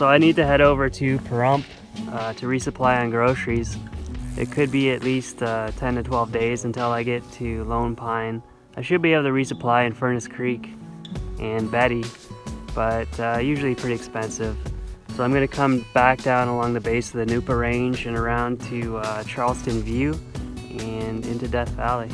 So I need to head over to Pahrump to resupply on groceries. It could be at least 10 to 12 days until I get to Lone Pine. I should be able to resupply in Furnace Creek and Betty, but usually pretty expensive. So I'm going to come back down along the base of the Nupa Range and around to Charleston View and into Death Valley.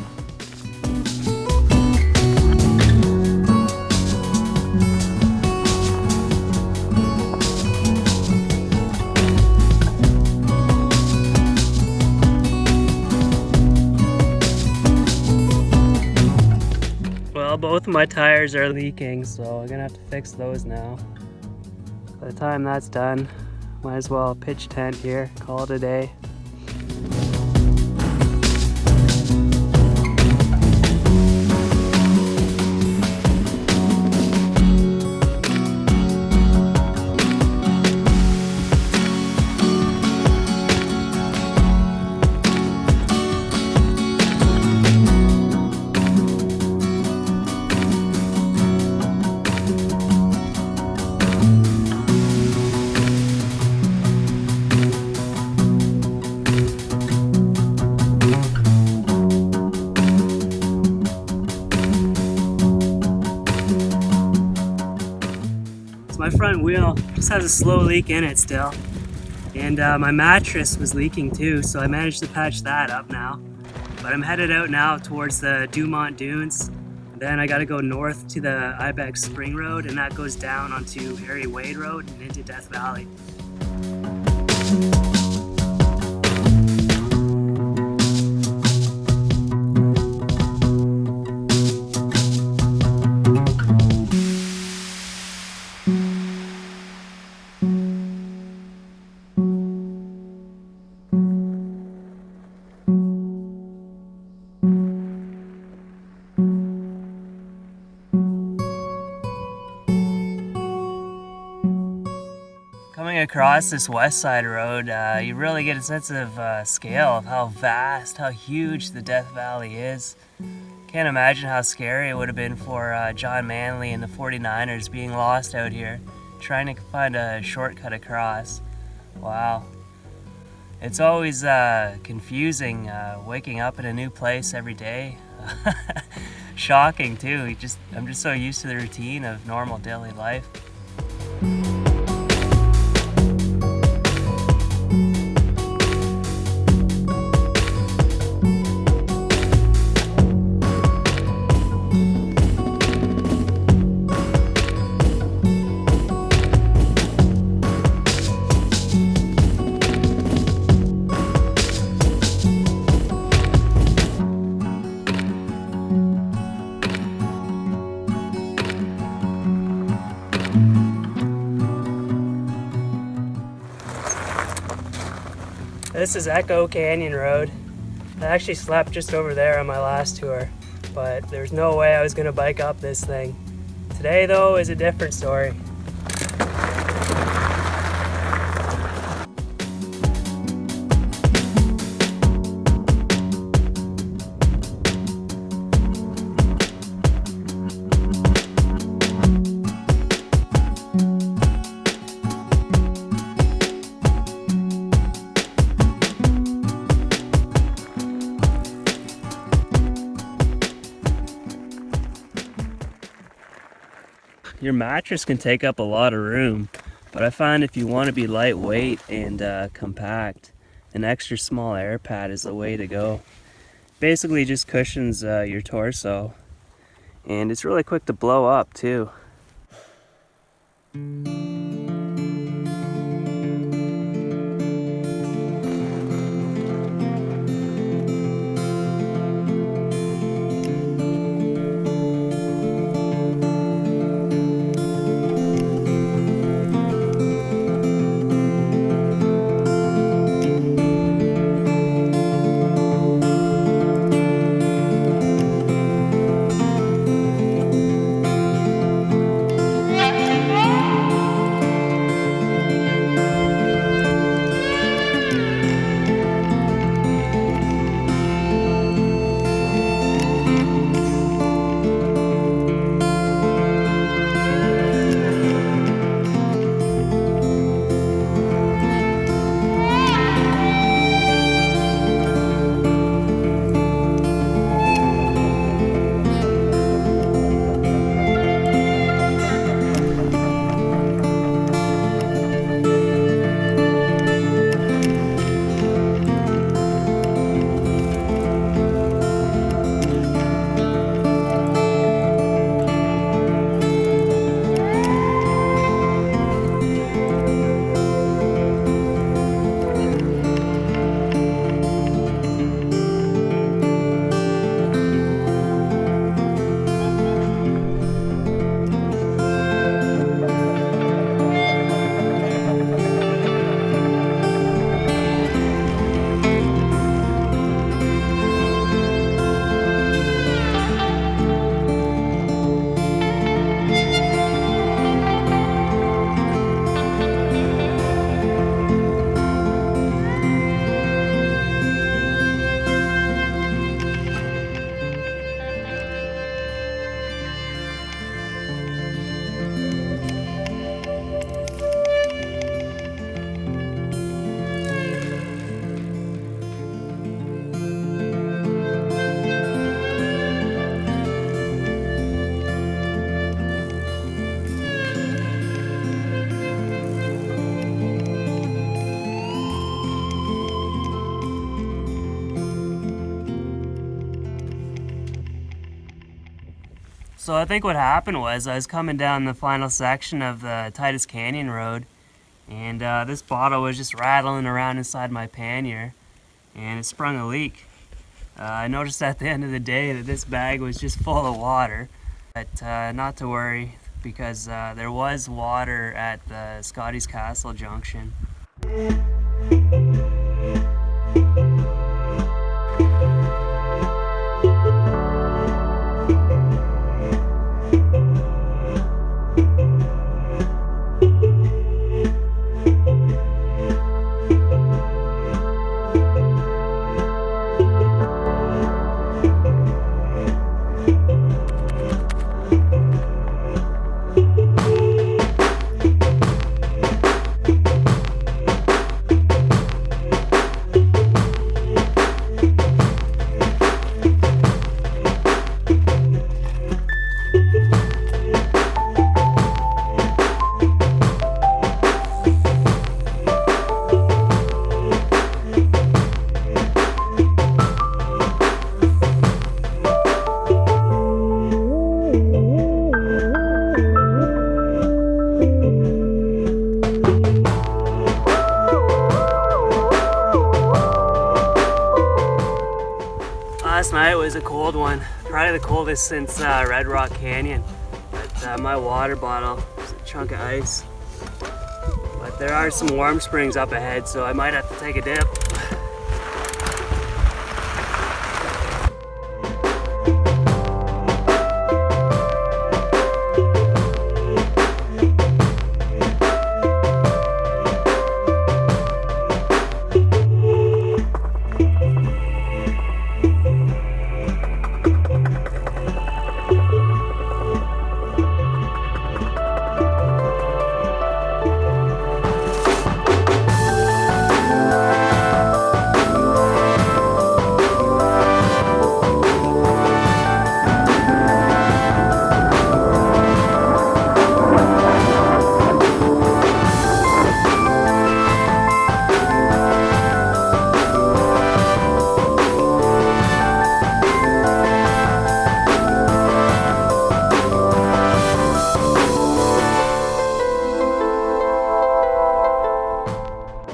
Well, both of my tires are leaking, so I'm gonna have to fix those now. By the time that's done, might as well pitch tent here, call it a day. My front wheel just has a slow leak in it still, and my mattress was leaking too, so I managed to patch that up now. But I'm headed out now towards the Dumont Dunes. Then I gotta go north to the Ibex Spring Road, and that goes down onto Harry Wade Road and into Death Valley. Coming across this west side road, you really get a sense of scale of how vast, how huge the Death Valley is. Can't imagine how scary it would have been for John Manley and the 49ers being lost out here, trying to find a shortcut across. Wow. It's always confusing waking up in a new place every day. Shocking too. I'm just so used to the routine of normal daily life. This is Echo Canyon Road. I actually slept just over there on my last tour, but there's no way I was gonna bike up this thing. Today though is a different story. Your mattress can take up a lot of room, but I find if you want to be lightweight and compact, an extra small air pad is the way to go. Basically just cushions your torso, and it's really quick to blow up too. So I think what happened was I was coming down the final section of the Titus Canyon Road, and this bottle was just rattling around inside my pannier, and it sprung a leak. I noticed at the end of the day that this bag was just full of water, but not to worry, because there was water at the Scotty's Castle junction. Last night was a cold one, probably the coldest since Red Rock Canyon. But my water bottle is a chunk of ice. But there are some warm springs up ahead, so I might have to take a dip.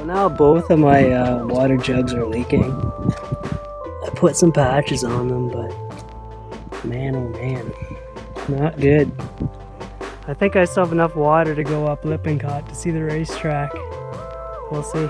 Now both of my water jugs are leaking. I put some patches on them, but man, oh man, not good. I think I still have enough water to go up Lippincott to see the racetrack. We'll see.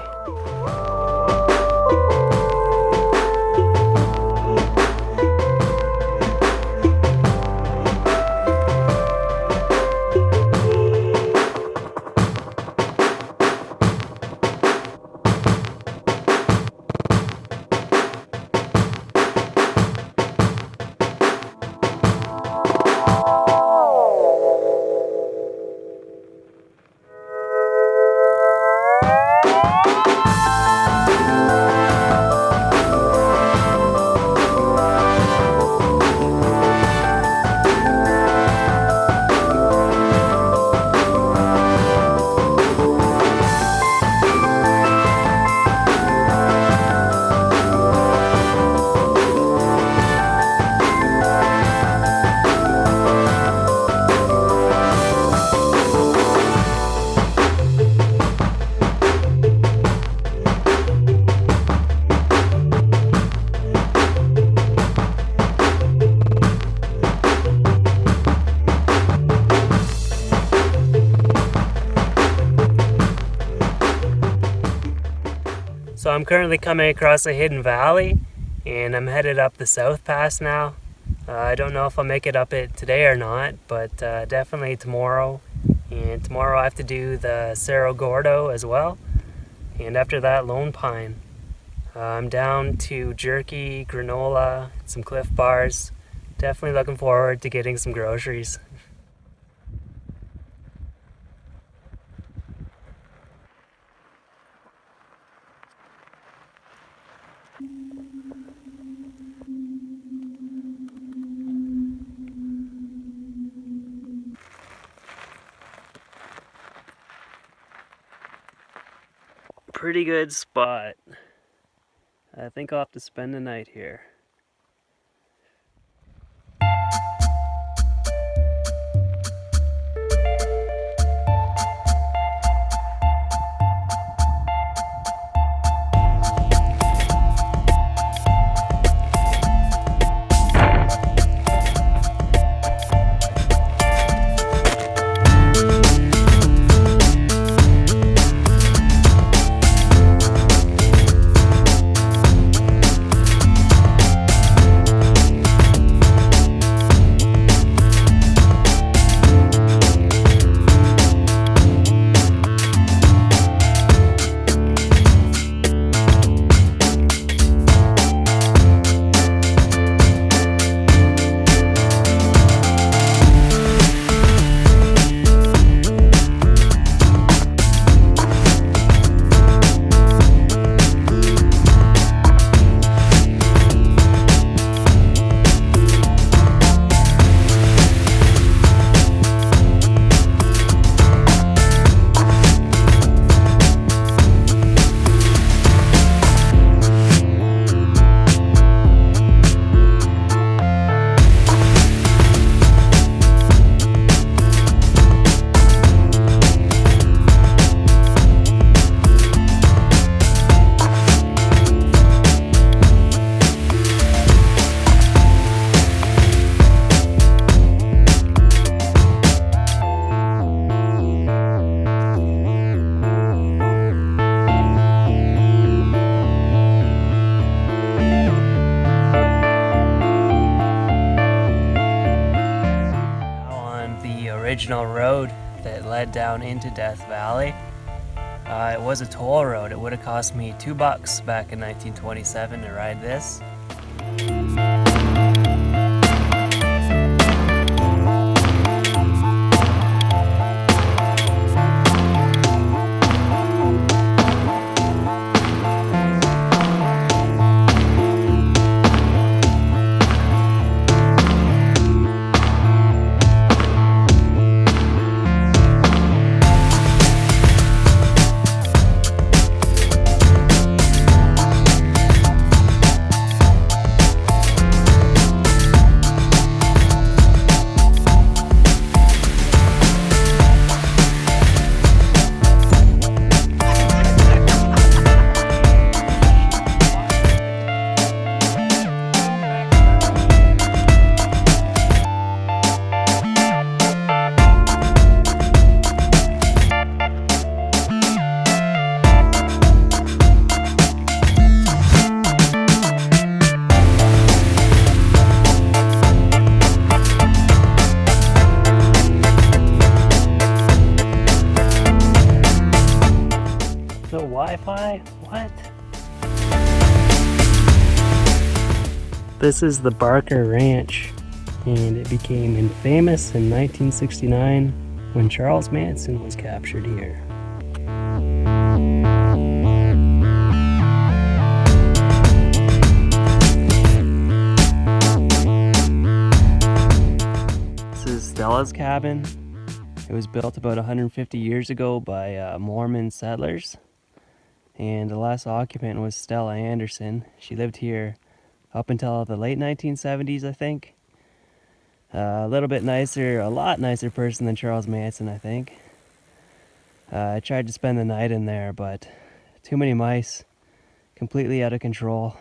So I'm currently coming across a hidden valley, and I'm headed up the South Pass now. I don't know if I'll make it up it today or not, but definitely tomorrow. And tomorrow I have to do the Cerro Gordo as well, and after that Lone Pine. I'm down to jerky, granola, some Cliff Bars. Definitely looking forward to getting some groceries. Pretty good spot. I think I'll have to spend the night here. original road that led down into Death Valley. It was a toll road. It would have cost me $2 back in 1927 to ride this. No Wi-Fi? What? This is the Barker Ranch, and it became infamous in 1969 when Charles Manson was captured here. This is Stella's cabin. It was built about 150 years ago by Mormon settlers. And the last occupant was Stella Anderson. She lived here up until the late 1970s, I think. A little bit nicer, a lot nicer person than Charles Manson, I think. I tried to spend the night in there, but too many mice, completely out of control.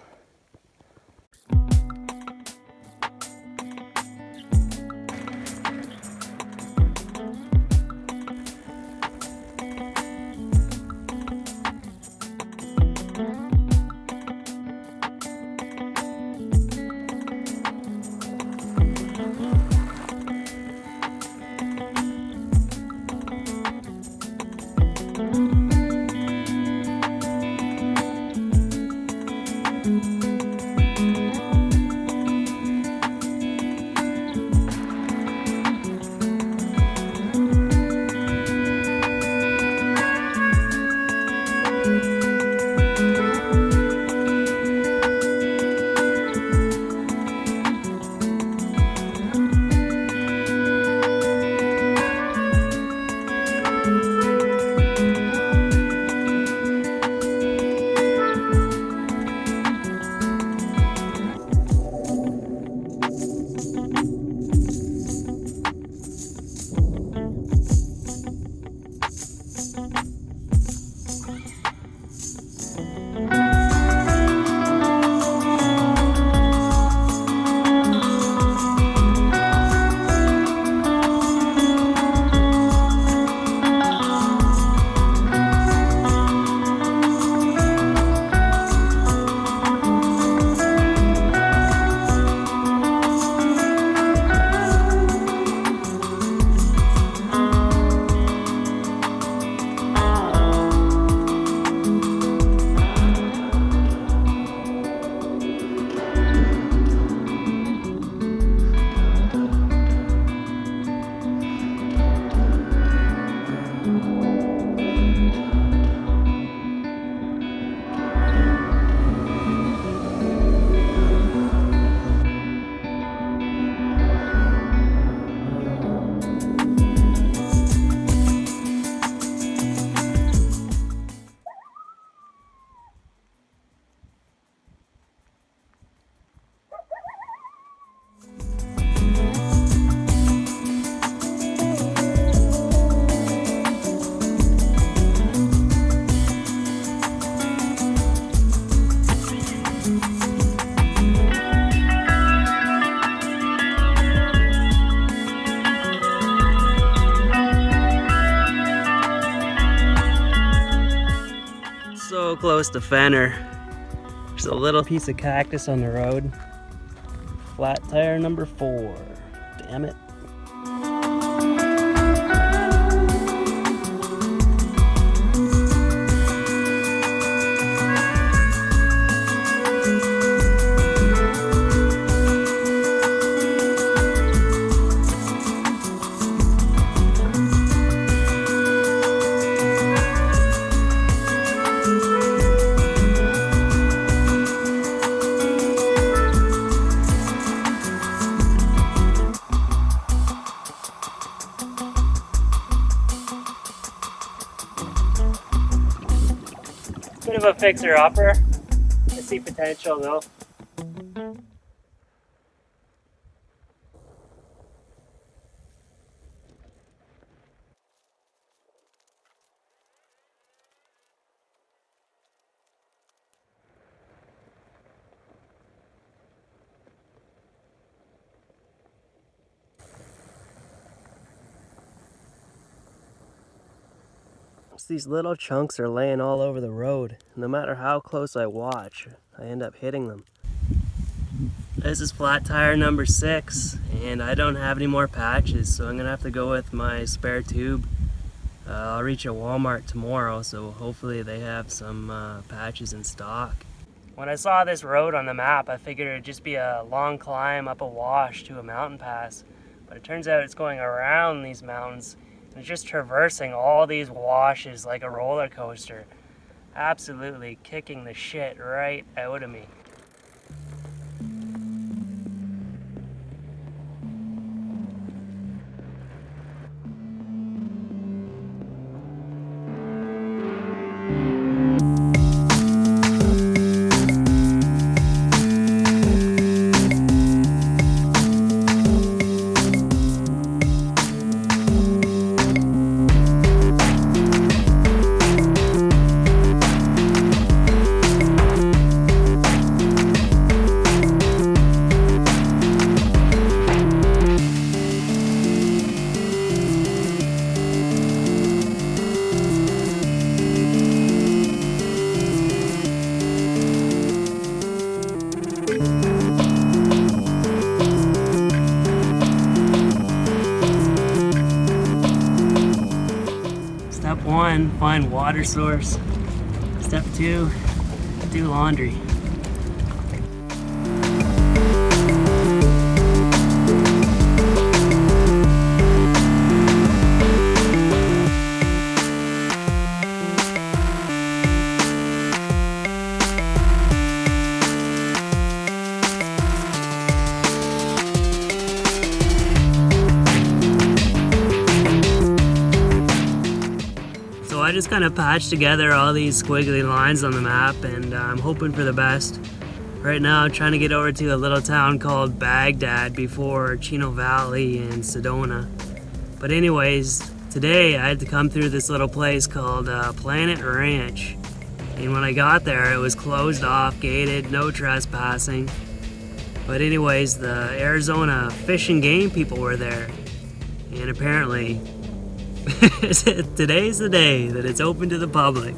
So close to Fenner. There's a little piece of cactus on the road. Flat tire number 4. Damn it. fixer-upper. I see potential though. These little chunks are laying all over the road. No matter how close I watch, I end up hitting them. This is flat tire number 6, and I don't have any more patches, so I'm gonna have to go with my spare tube. I'll reach a Walmart tomorrow, so hopefully they have some patches in stock. When I saw this road on the map, I figured it'd just be a long climb up a wash to a mountain pass, but it turns out it's going around these mountains. And just traversing all these washes like a roller coaster. Absolutely kicking the shit right out of me. Step 1, find water source. Step 2, do laundry. I just kind of patched together all these squiggly lines on the map, and I'm hoping for the best. Right now I'm trying to get over to a little town called Baghdad before Chino Valley and Sedona. But anyways, today I had to come through this little place called Planet Ranch. And when I got there, it was closed off, gated, no trespassing. But anyways, the Arizona Fish and Game people were there. And apparently, today's the day that it's open to the public.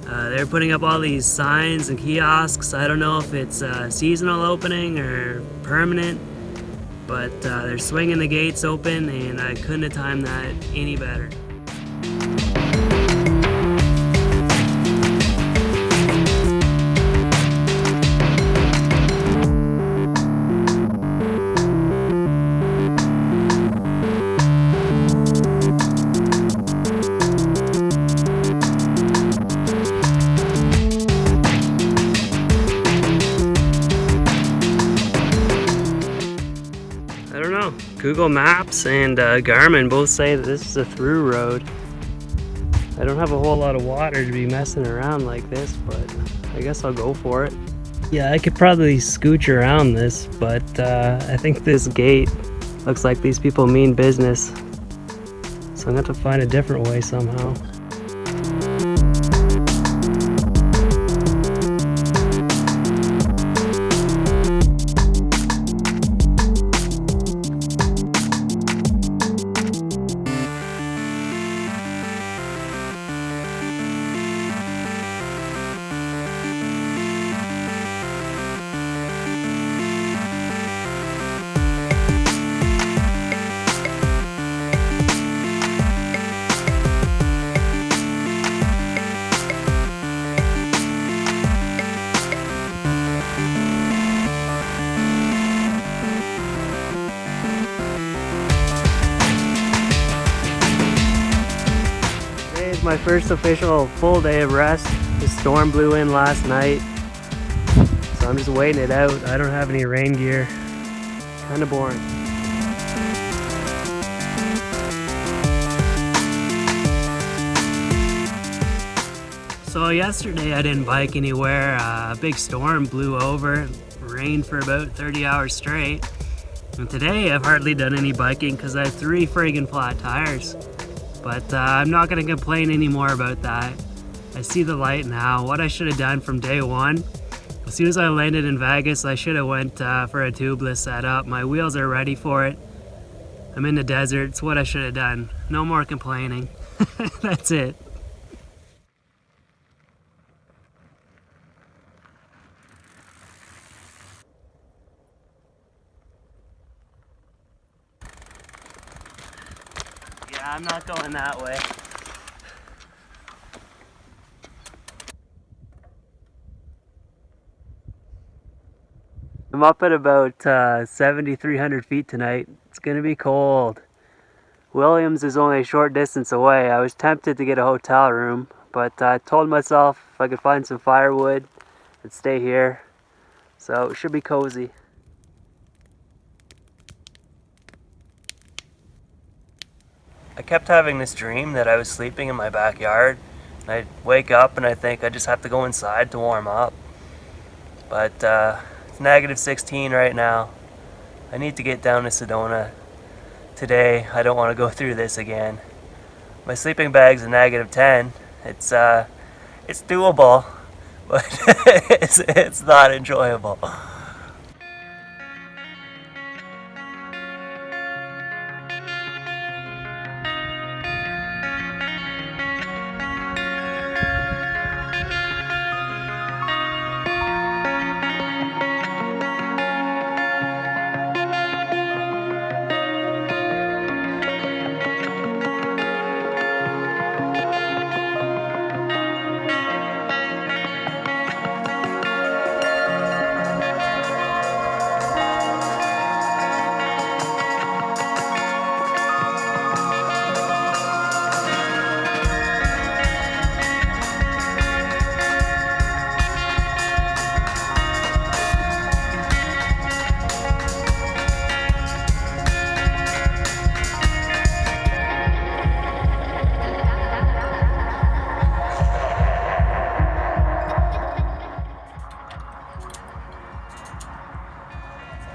They're putting up all these signs and kiosks. I don't know if it's a seasonal opening or permanent, but they're swinging the gates open, and I couldn't have timed that any better. Google Maps and Garmin both say that this is a through road. I don't have a whole lot of water to be messing around like this, but I guess I'll go for it. Yeah, I could probably scooch around this, but I think this gate looks like these people mean business. So I'm gonna have to find a different way somehow. My first official full day of rest. The storm blew in last night, so I'm just waiting it out. I don't have any rain gear. Kind of boring. So So yesterday I didn't bike anywhere. A big storm blew over, rained for about 30 hours straight. And today I've hardly done any biking because I have 3 friggin' flat tires. But I'm not gonna complain anymore about that. I see the light now. What I should have done from day one, as soon as I landed in Vegas, I should have went for a tubeless setup. My wheels are ready for it. I'm in the desert. It's what I should have done. No more complaining. That's it. Yeah, I'm not going that way. I'm up at about 7,300 feet tonight. It's gonna be cold. Williams is only a short distance away. I was tempted to get a hotel room, but I told myself if I could find some firewood, I'd stay here. So it should be cozy. I kept having this dream that I was sleeping in my backyard. I'd wake up and I think I just have to go inside to warm up. But it's negative 16 right now. I need to get down to Sedona today. I don't want to go through this again. My sleeping bag's a negative 10. It's doable, but it's not enjoyable.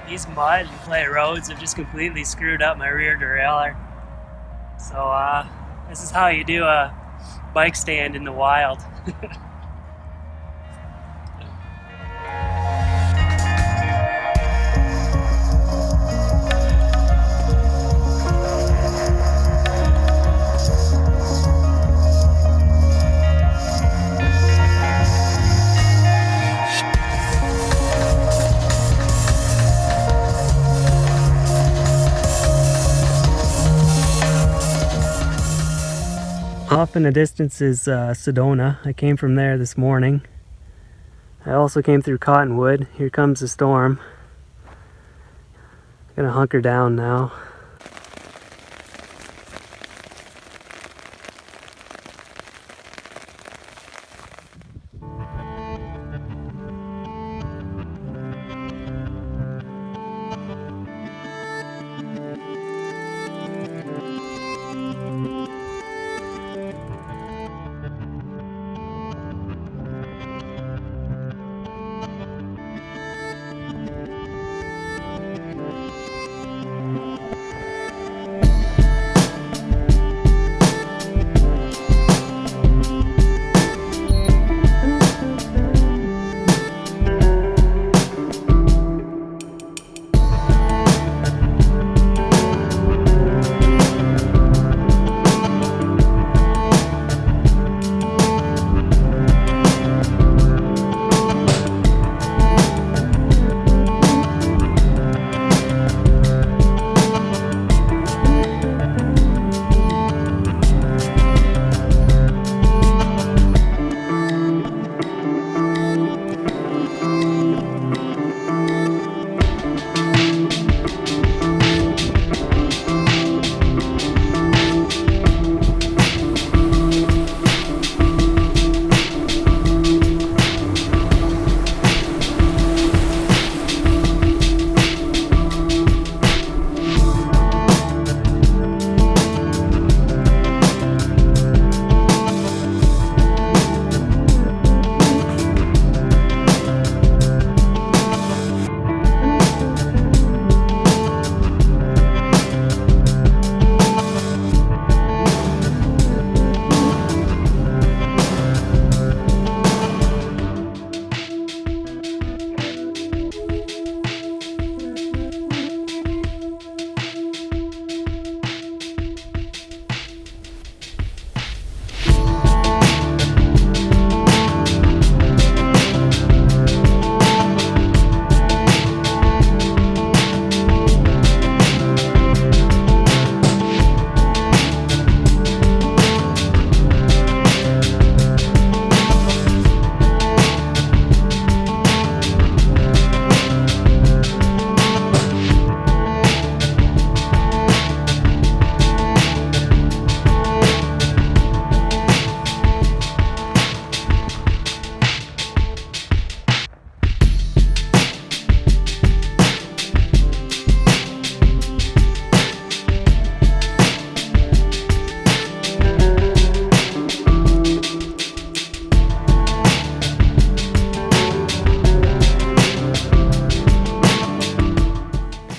These mud and clay roads have just completely screwed up my rear derailleur. So this is how you do a bike stand in the wild. Off in the distance is Sedona. I came from there this morning. I also came through Cottonwood. Here comes the storm. Gonna hunker down now.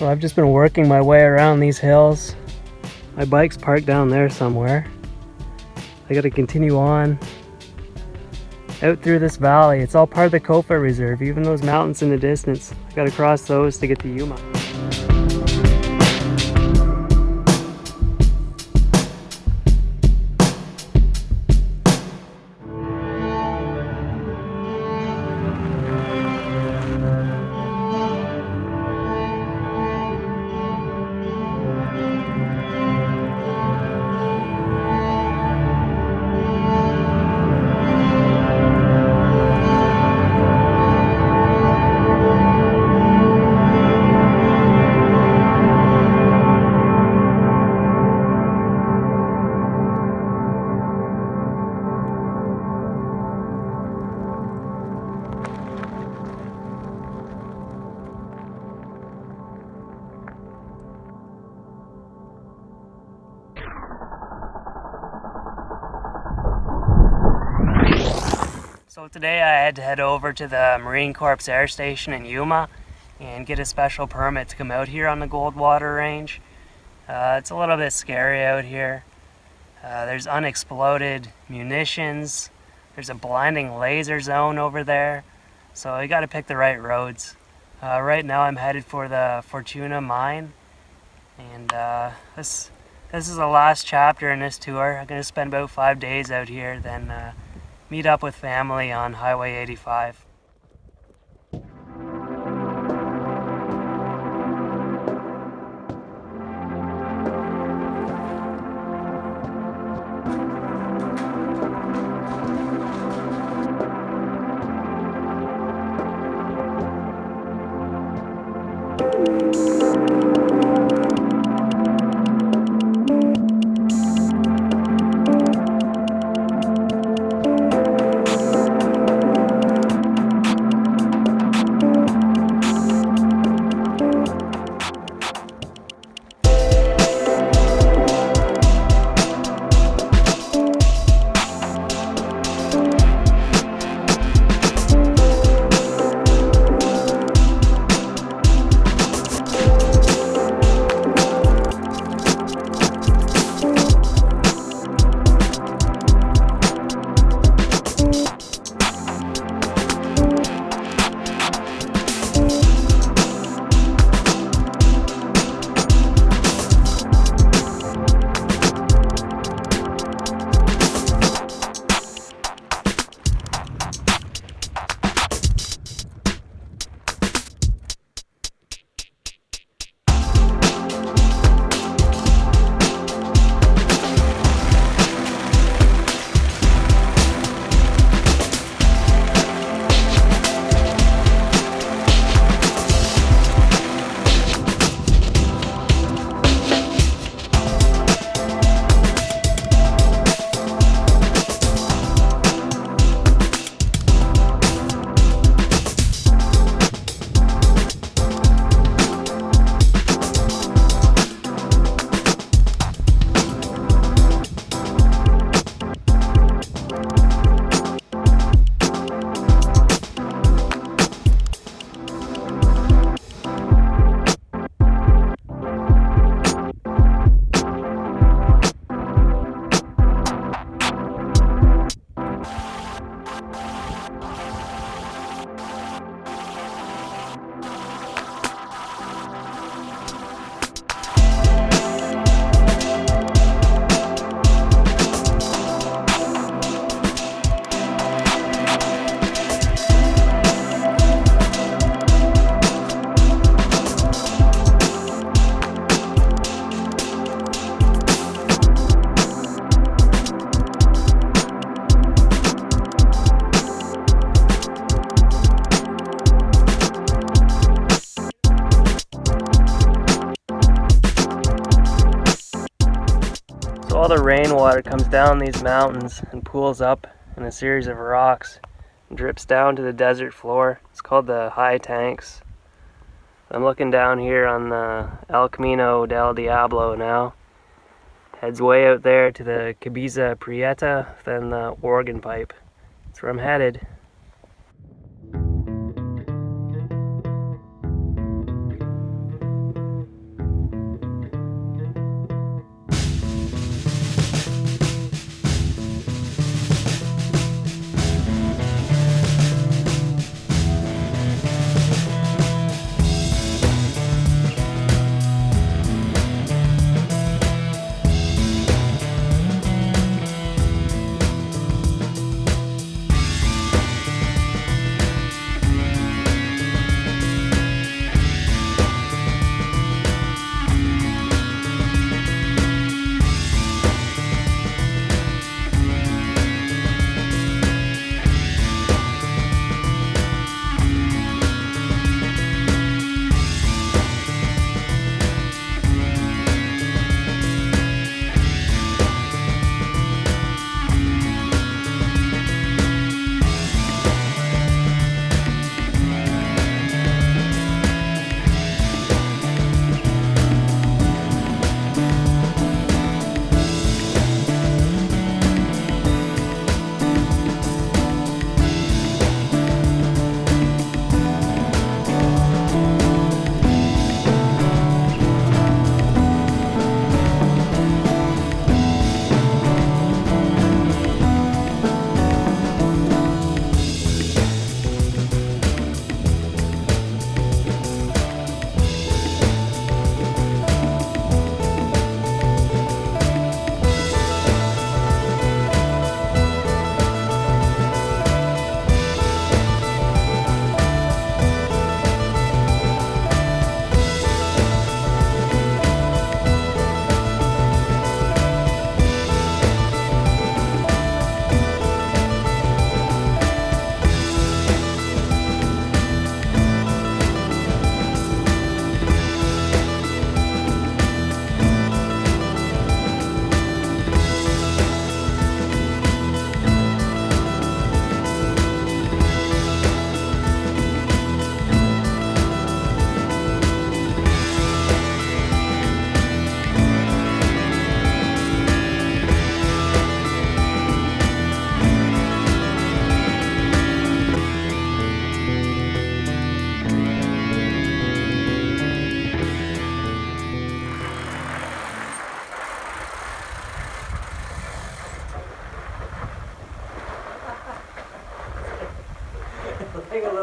So I've just been working my way around these hills. My bike's parked down there somewhere. I gotta continue on out through this valley. It's all part of the Kofa Reserve, even those mountains in the distance. I gotta cross those to get to Yuma. So today I had to head over to the Marine Corps Air Station in Yuma and get a special permit to come out here on the Goldwater Range. It's a little bit scary out here. There's unexploded munitions. There's a blinding laser zone over there. So you gotta pick the right roads. Right now I'm headed for the Fortuna mine. And this is the last chapter in this tour. I'm gonna spend about 5 days out here, then meet up with family on Highway 85. All the rainwater comes down these mountains and pools up in a series of rocks and drips down to the desert floor. It's called the high tanks. I'm looking down here on the El Camino del Diablo now. Heads way out there to the Cabeza Prieta, then the Oregon Pipe. That's where I'm headed.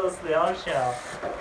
little snail shell.